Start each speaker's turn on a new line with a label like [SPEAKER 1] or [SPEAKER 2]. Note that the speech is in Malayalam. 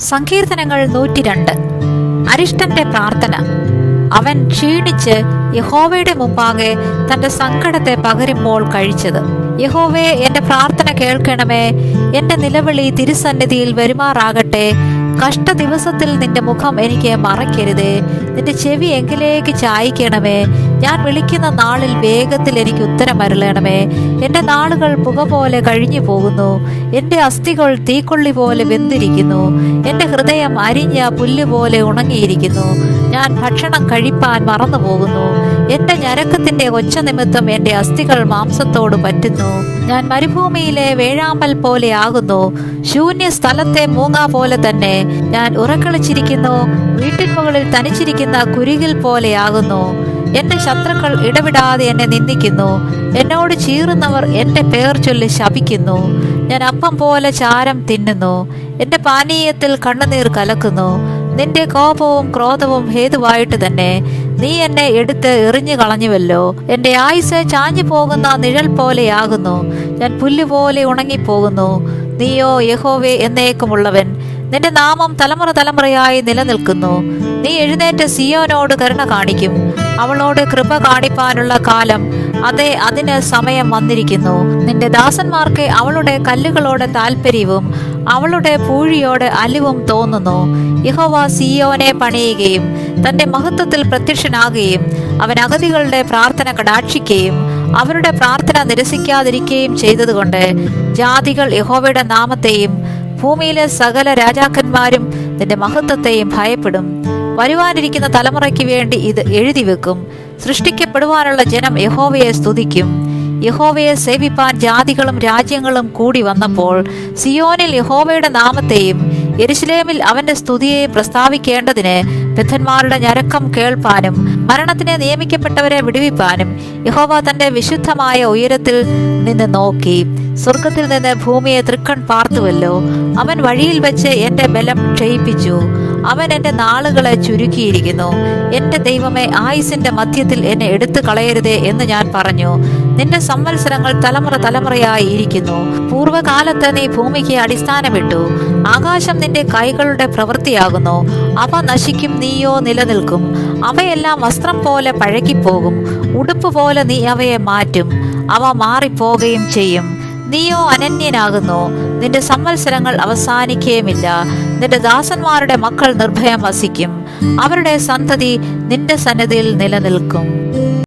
[SPEAKER 1] സങ്കീർത്തനങ്ങൾ 102. അരിഷ്ടന്റെ പ്രാർത്ഥന. അവൻ ക്ഷീണിച്ച് യഹോവയുടെ മുമ്പാകെ തന്റെ സങ്കടത്തെ പകരുമ്പോൾ കഴിച്ചത്. യഹോവേ, എന്റെ പ്രാർത്ഥന കേൾക്കണമേ, എന്റെ നിലവിളി തിരുസന്നിധിയിൽ വരുമാറാകട്ടെ. കഷ്ട ദിവസത്തിൽ നിന്റെ മുഖം എനിക്ക് മറയ്ക്കരുതേ. നിന്റെ ചെവി എങ്കിലേക്ക് ചായ്ക്കണമേ. ഞാൻ വിളിക്കുന്ന നാളിൽ വേഗത്തിൽ എനിക്ക് ഉത്തരം അരുളണമേ. എൻ്റെ നാളുകൾ പുക പോലെ കഴിഞ്ഞു പോകുന്നു. എൻ്റെ അസ്ഥികൾ തീക്കൊള്ളി പോലെ വെന്തിരിക്കുന്നു. എൻ്റെ ഹൃദയം അരിഞ്ഞ പുല്ലുപോലെ ഉണങ്ങിയിരിക്കുന്നു. ഞാൻ ഭക്ഷണം കഴിപ്പാൻ മറന്നു പോകുന്നു. എൻ്റെ ഞരക്കത്തിൻ്റെ ഒച്ച നിമിത്തം എൻ്റെ അസ്ഥികൾ മാംസത്തോട് പറ്റുന്നു. ഞാൻ മരുഭൂമിയിലെ വേഴാമ്പൽ പോലെ ആകുന്നു, ശൂന്യ സ്ഥലത്തെ മൂങ്ങ പോലെ തന്നെ. ഞാൻ ഉറക്കളിച്ചിരിക്കുന്നു, വീട്ടിൻ മുകളിൽ തനിച്ചിരിക്കുന്ന കുരുകിൽ പോലെയാകുന്നു. എന്റെ ശത്രുക്കൾ ഇടവിടാതെ എന്നെ നിന്ദിക്കുന്നു. എന്നോട് ചീറുന്നവർ എന്റെ പേർ ചൊല്ലി ശപിക്കുന്നു. ഞാൻ അപ്പം പോലെ ചാരം തിന്നുന്നു, എന്റെ പാനീയത്തിൽ കണ്ണുനീർ കലക്കുന്നു. നിന്റെ കോപവും ക്രോധവും ഹേതുവായിട്ട് തന്നെ നീ എന്നെ എടുത്ത് എറിഞ്ഞു കളഞ്ഞുവല്ലോ. എന്റെ ആയുസ് ചാഞ്ഞു പോകുന്ന നിഴൽ പോലെയാകുന്നു. ഞാൻ പുല്ലുപോലെ ഉണങ്ങിപ്പോകുന്നു. നീയോ യഹോവേ എന്നേക്കുമുള്ളവൻ, നിന്റെ നാമം തലമുറ തലമുറയായി നിലനിൽക്കുന്നു. നീ എഴുന്നേറ്റ് സിയോനോട് കരുണ കാണിക്കും. അവളോട് കൃപ കാണിപ്പാനുള്ള കാലം, അതെ, അതിന് സമയം വന്നിരിക്കുന്നു. നിന്റെ ദാസന്മാർക്ക് അവളുടെ കല്ലുകളോട് താല്പര്യവും അവളുടെ പൂഴിയോട് അലിവും തോന്നുന്നു. യഹോവ സിയോനെ പണിയുകയും തന്റെ മഹത്വത്തിൽ പ്രത്യക്ഷനാകുകയും അവൻ അഗതികളുടെ പ്രാർത്ഥന കടാക്ഷിക്കുകയും അവരുടെ പ്രാർത്ഥന നിരസിക്കാതിരിക്കുകയും ചെയ്തതുകൊണ്ട് ജാതികൾ യഹോവയുടെ നാമത്തെയും ഭൂമിയിലെ സകല രാജാക്കന്മാരും നിന്റെ മഹത്വത്തെയും ഭയപ്പെടും. വരുവാനിരിക്കുന്ന തലമുറയ്ക്ക് വേണ്ടി ഇത് എഴുതി വെക്കും. സൃഷ്ടിക്കപ്പെടുവാനുള്ള ജനം യഹോവയെ സ്തുതിക്കും. യഹോവയെ സേവിപ്പാൻ ജാതികളും രാജ്യങ്ങളും കൂടി വന്നപ്പോൾ സിയോനിൽ യഹോവയുടെ നാമത്തെയും യെരുശലേമിൽ അവന്റെ സ്തുതിയെ പ്രസ്താവിക്കേണ്ടതിന് ബദ്ധന്മാരുടെ ഞരക്കം കേൾപ്പാനും മരണത്തിന് നിയമിക്കപ്പെട്ടവരെ വിടുവിപ്പാനും യഹോവ തന്റെ വിശുദ്ധമായ ഉയരത്തിൽ നിന്ന് നോക്കി. സ്വർഗത്തിൽ നിന്ന് ഭൂമിയെ തൃക്കൺ പാർത്തുവല്ലോ. അവൻ വഴിയിൽ വെച്ച് എന്റെ ബലം ക്ഷയിപ്പിച്ചു. അവൻ എന്റെ നാളുകളെ ചുരുക്കിയിരിക്കുന്നു. എന്റെ ദൈവമേ, ആയുസിന്റെ മധ്യത്തിൽ എന്നെ എടുത്തു കളയരുതേ എന്ന് ഞാൻ പറഞ്ഞു. നിന്റെ സംവത്സരങ്ങൾ തലമുറ തലമുറയായി ഇരിക്കുന്നു. പൂർവ്വകാലത്ത് നീ ഭൂമിക്ക് അടിസ്ഥാനമിട്ടു. ആകാശം നിന്റെ കൈകളുടെ പ്രവൃത്തിയാകുന്നു. അവ നശിക്കും, നീയോ നിലനിൽക്കും. അവയെല്ലാം വസ്ത്രം പോലെ പഴകിപ്പോകും. ഉടുപ്പ് പോലെ നീ അവയെ മാറ്റും. അവ മാറിപ്പോകുകയും ചെയ്യും. നീയോ അനന്യനാകുന്നു. നിന്റെ സംവത്സരങ്ങൾ അവസാനിക്കുകയുമില്ല. നിന്റെ ദാസന്മാരുടെ മക്കൾ നിർഭയം വസിക്കും. അവരുടെ സന്തതി നിന്റെ സന്നിധിയിൽ നിലനിൽക്കും.